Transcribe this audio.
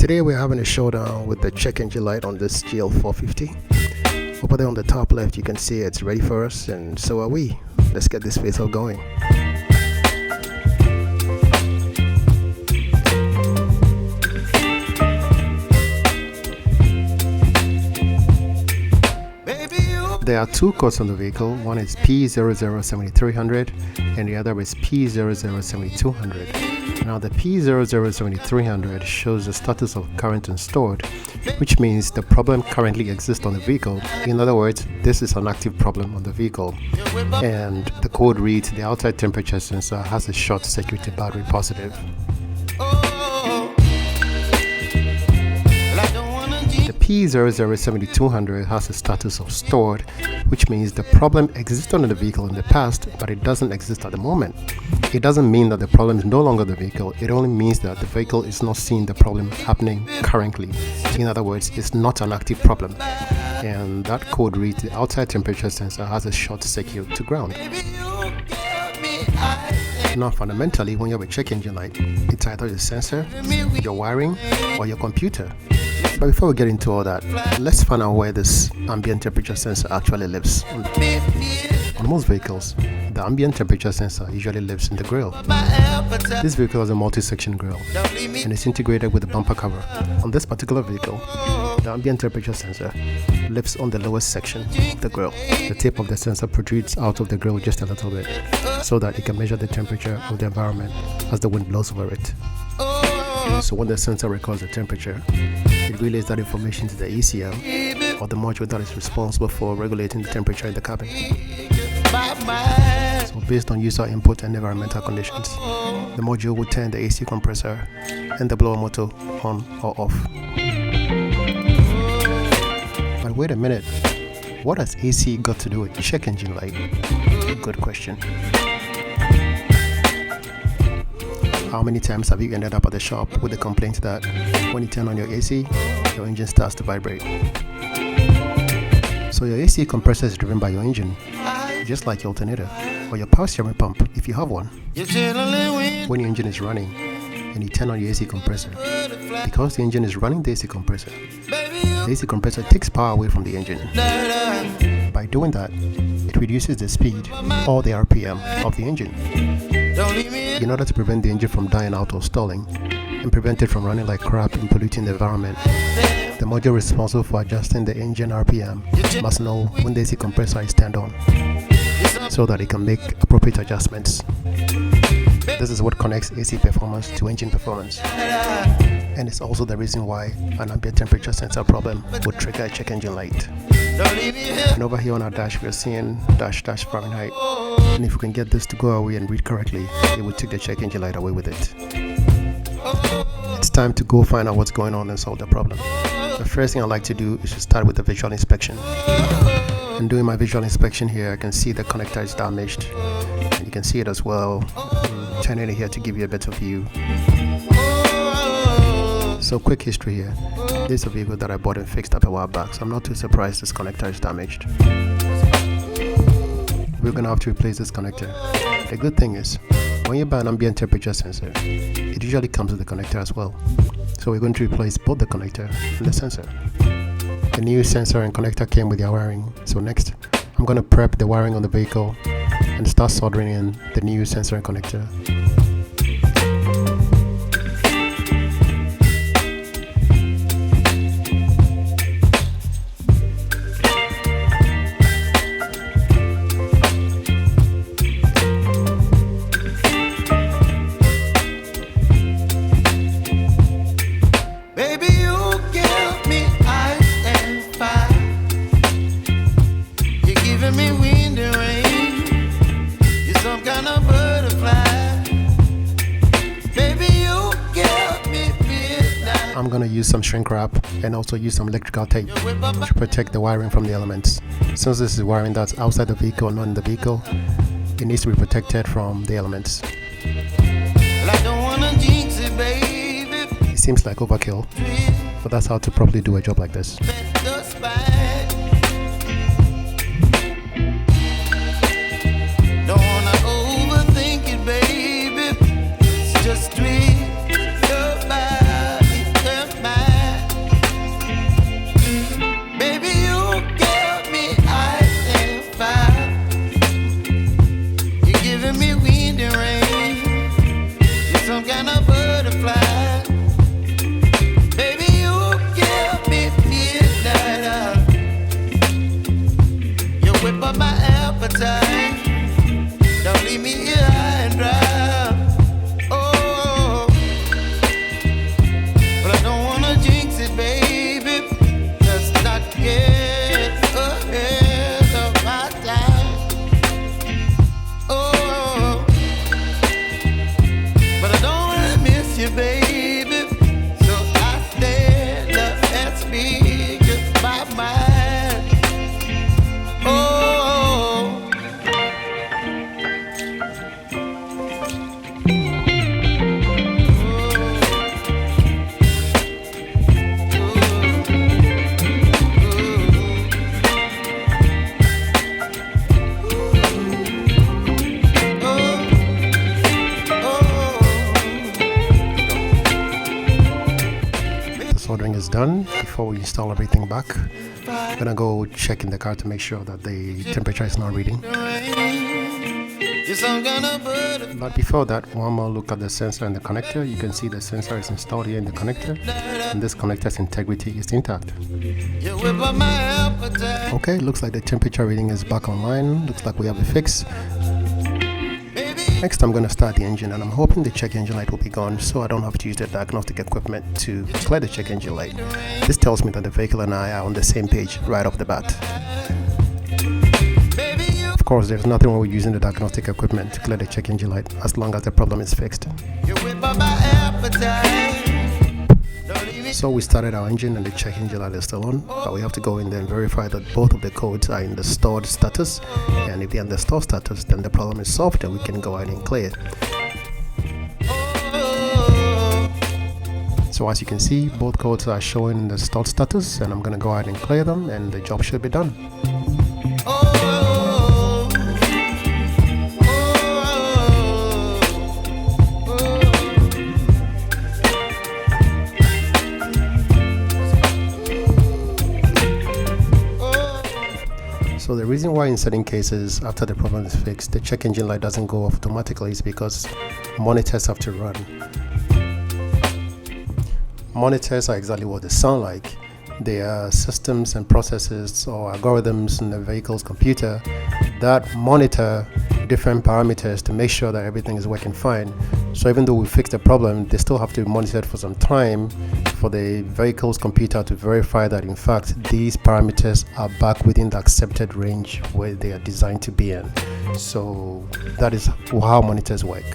Today we're having a showdown with the check engine light on this GL450. Over there on the top left you can see it's ready for us, and so are we. Let's get this vehicle going. There are two codes on the vehicle. One is P007300 and the other is P007200. Now the P007300 shows the status of current installed, which means the problem currently exists on the vehicle. In other words, this is an active problem on the vehicle. And the code reads the outside temperature sensor has a short circuit battery positive. The P007200 has a status of stored, which means the problem existed on the vehicle in the past, but it doesn't exist at the moment. It doesn't mean that the problem is no longer the vehicle, it only means that the vehicle is not seeing the problem happening currently. In other words, it's not an active problem. And that code reads the outside temperature sensor has a short circuit to ground. Now fundamentally, when you have a check engine light, it's either your sensor, your wiring, or your computer. But before we get into all that, let's find out where this ambient temperature sensor actually lives. On most vehicles, the ambient temperature sensor usually lives in the grille. This vehicle has a multi-section grille and is integrated with the bumper cover. On this particular vehicle, the ambient temperature sensor lives on the lowest section of the grille. The tip of the sensor protrudes out of the grille just a little bit so that it can measure the temperature of the environment as the wind blows over it. So when the sensor records the temperature, it relays that information to the ECM, or the module that is responsible for regulating the temperature in the cabin. So based on user input and environmental conditions, the module will turn the AC compressor and the blower motor on or off. But wait a minute, what has AC got to do with the check engine light? Good question. How many times have you ended up at the shop with the complaint that when you turn on your AC, your engine starts to vibrate? So your AC compressor is driven by your engine, just like your alternator or your power steering pump if you have one. When your engine is running and you turn on your AC compressor, because the engine is running the AC compressor takes power away from the engine. By doing that, it reduces the speed or the RPM of the engine. In order to prevent the engine from dying out or stalling and prevent it from running like crap and polluting the environment, the module responsible for adjusting the engine RPM must know when the AC compressor is turned on so that it can make appropriate adjustments. This is what connects AC performance to engine performance, and it's also the reason why an ambient temperature sensor problem would trigger a check engine light. And over here on our dash, we're seeing dash Fahrenheit, and if we can get this to go away and read correctly, it will take the check engine light away with it. It's time to go find out what's going on and solve the problem. The first thing I like to do is to start with the visual inspection. And doing my visual inspection here, I can see the connector is damaged, and you can see it as well. I'm turning it here to give you a better view. So quick history here. This is a vehicle that I bought and fixed up a while back, so I'm not too surprised this connector is damaged. We're gonna have to replace this connector. The good thing is, when you buy an ambient temperature sensor, it usually comes with the connector as well. So we're going to replace both the connector and the sensor. The new sensor and connector came with their wiring. So next, I'm gonna prep the wiring on the vehicle and start soldering in the new sensor and connector. I'm going to use some shrink wrap and also use some electrical tape to protect the wiring from the elements. Since this is wiring that's outside the vehicle, not in the vehicle, it needs to be protected from the elements. It seems like overkill, but that's how to properly do a job like this. Just treat your body, is done, before we install everything back, I'm gonna go check in the car to make sure that the temperature is not reading. But before that, one more look at the sensor and the connector. You can see the sensor is installed here in the connector, and this connector's integrity is intact. Okay, looks like the temperature reading is back online. Looks like we have a fix. Next, I'm going to start the engine, and I'm hoping the check engine light will be gone so I don't have to use the diagnostic equipment to clear the check engine light. This tells me that the vehicle and I are on the same page right off the bat. Of course, there's nothing wrong with using the diagnostic equipment to clear the check engine light as long as the problem is fixed. So we started our engine and the check engine light is still on, but we have to go in there and verify that both of the codes are in the stored status, and if they're in the stored status, then the problem is solved and we can go ahead and clear it. So as you can see, both codes are showing the stored status, and I'm going to go ahead and clear them and the job should be done. So the reason why in certain cases, after the problem is fixed, the check engine light doesn't go off automatically is because monitors have to run. Monitors are exactly what they sound like. They are systems and processes or algorithms in the vehicle's computer that monitor different parameters to make sure that everything is working fine. So even though we fix the problem, they still have to be monitored for some time for the vehicle's computer to verify that in fact these parameters are back within the accepted range where they are designed to be in. So that is how monitors work.